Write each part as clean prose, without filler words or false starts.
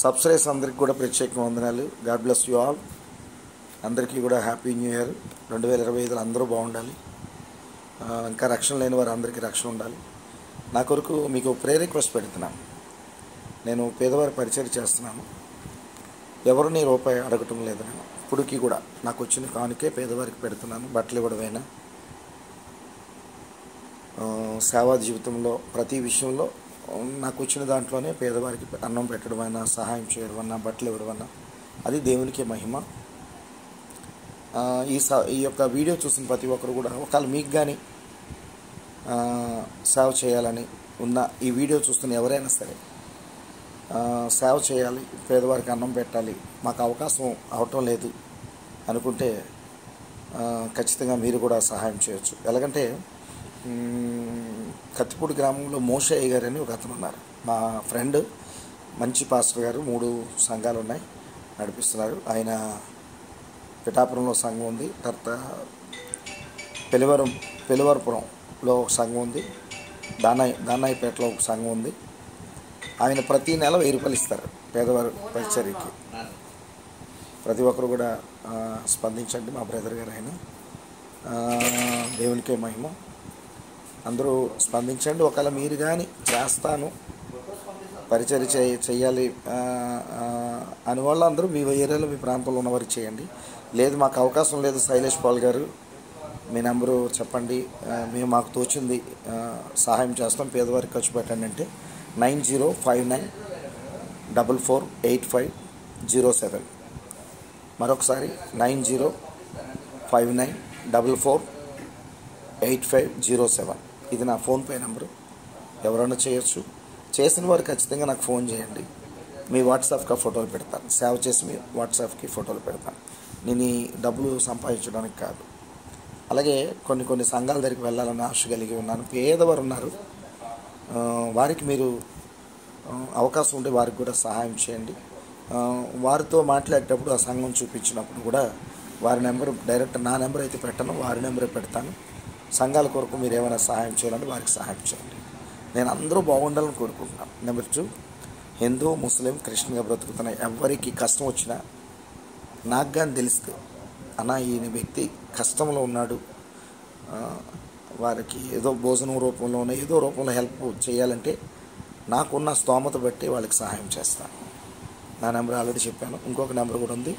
Subscribers అందరికీ కూడా ప్రత్యేక వందనాలు. God bless you all. అందరికీ కూడా హ్యాపీ న్యూ ఇయర్ 2025. అందరూ బాగుండాలి. ఇంకా రక్షణ లేని వారు అందరికీ రక్షణ ఉండాలి. నా కొరకు మీకు ప్రేయర్ రిక్వెస్ట్ పెడుతున్నాను. నేను పేదవారి పరిచయం చేస్తున్నాను. ఎవరిని రూపాయి అడగటం లేదు. నేను ఇప్పటికీ కూడా నాకు వచ్చిన కానుకే పేదవారికి పెడుతున్నాను. బట్టలు ఇవ్వడమైనా, సేవా జీవితంలో ప్రతి విషయంలో నాకు వచ్చిన దాంట్లోనే పేదవారికి అన్నం పెట్టడమైనా, సహాయం చేయడమన్నా, బట్టలు ఇవ్వడమన్నా అది దేవునికి మహిమ. ఈ యొక్క వీడియో చూసిన ప్రతి ఒక్కరు కూడా ఒకవేళ మీకు కానీ సేవ చేయాలని ఉన్న, ఈ వీడియో చూస్తున్న ఎవరైనా సరే సేవ చేయాలి, పేదవారికి అన్నం పెట్టాలి, మాకు అవకాశం అవటం లేదు అనుకుంటే ఖచ్చితంగా మీరు కూడా సహాయం చేయొచ్చు. ఎలాగంటే కత్తిపూడి గ్రామంలో మోషయ్య గారు అని ఒక అతను ఉన్నారు. మా ఫ్రెండ్, మంచి పాస్టర్ గారు. 3 సంఘాలు ఉన్నాయి, నడిపిస్తున్నారు. ఆయన పిఠాపురంలో సంఘం ఉంది, తర్వాత పెలివరపురంలో ఒక సంఘం ఉంది, దానాయిపేటలో ఒక సంఘం ఉంది. ఆయన ప్రతి నెల 1000 రూపాయలు ఇస్తారు పేదవారు పరిచర్యకి. ప్రతి ఒక్కరు కూడా స్పందించండి. మా బ్రదర్ గారు ఆయన, దేవునికే మహిమ. అందరూ స్పందించండి. ఒకవేళ మీరు కానీ చేస్తాను, పరిచర్య చేయాలి అని వాళ్ళు అందరూ మీ ఏరియాలో, మీ ప్రాంతంలో ఉన్నవారికి చేయండి. లేదు మాకు అవకాశం లేదు, శైలేష్ పాల్ గారు మీ నెంబరు చెప్పండి, మేము మాకు తోచింది సహాయం చేస్తాం, పేదవారికి ఖర్చు పెట్టండి అంటే 9059448507. మరొకసారి 9059448507. ఇది నా ఫోన్పే నెంబరు. ఎవరైనా చేయొచ్చు. చేసిన వారు ఖచ్చితంగా నాకు ఫోన్ చేయండి. మీ వాట్సాప్కి ఫోటోలు పెడతాను. సేవ్ చేసి మీ వాట్సాప్కి ఫోటోలు పెడతాను. నేను ఈ డబ్బులు సంపాదించడానికి కాదు. అలాగే కొన్ని సంఘాల దగ్గరికి వెళ్ళాలని ఆశ కలిగి ఉన్నాను. పేదవారు ఉన్నారు, వారికి మీరు అవకాశం ఉంటే వారికి కూడా సహాయం చేయండి. వారితో మాట్లాడేటప్పుడు ఆ సంఘం చూపించినప్పుడు కూడా వారి నెంబర్ డైరెక్ట్ నా నెంబర్ అయితే పెట్టను, వారి నెంబరే పెడతాను. సంఘాల కొరకు మీరు ఏమైనా సహాయం చేయాలంటే వారికి సహాయం చేయండి. నేను అందరూ బాగుండాలని కోరుకుంటున్నాను. నెంబర్ 2, హిందూ, ముస్లిం, క్రిస్టియన్గా బ్రతుకుతున్న ఎవరికి కష్టం వచ్చినా నాకు కానీ తెలిస్తే, అన్న ఈయన వ్యక్తి కష్టంలో ఉన్నాడు, వారికి ఏదో భోజనం రూపంలోనే ఏదో రూపంలో హెల్ప్ చేయాలంటే నాకున్న స్తోమత బట్టి వాళ్ళకి సహాయం చేస్తాను. నా నెంబర్ ఆల్రెడీ చెప్పాను. ఇంకొక నెంబర్ కూడా ఉంది,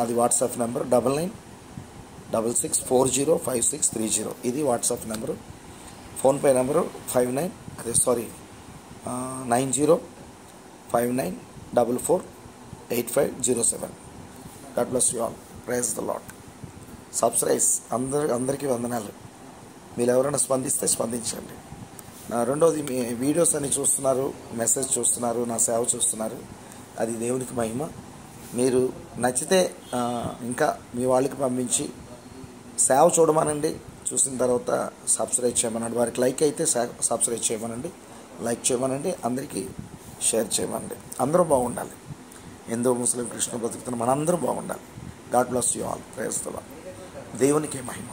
అది వాట్సాప్ నెంబర్ 9966405630. ఇది WhatsApp number. PhonePe number 9059448507. God bless you all. Praise the Lord. Subscribe అందరికీ వందనాలు. మీరు ఎవరైనా స్పందిస్తే స్పందించండి. రెండోది, మీ వీడియోస్ అన్ని చూస్తున్నారు, మెసేజ్ చూస్తున్నారు, నా సేవ చూస్తున్నారు, అది దేవునికి మహిమ. మీరు నచ్చితే ఇంకా మీ వాళ్ళకి పంపించి సేవ చూడమనండి. చూసిన తర్వాత సబ్స్క్రైబ్ చేయమనండి. వారికి లైక్ అయితే సబ్స్క్రైబ్ చేయమనండి, లైక్ చేయమనండి, అందరికీ షేర్ చేయమనండి. అందరూ బాగుండాలి. హిందూ, ముస్లిం, క్రిస్టియన్ బతుకుతున్న మనందరూ బాగుండాలి. God bless you all. Praise the Lord. దేవునికి మహిమ.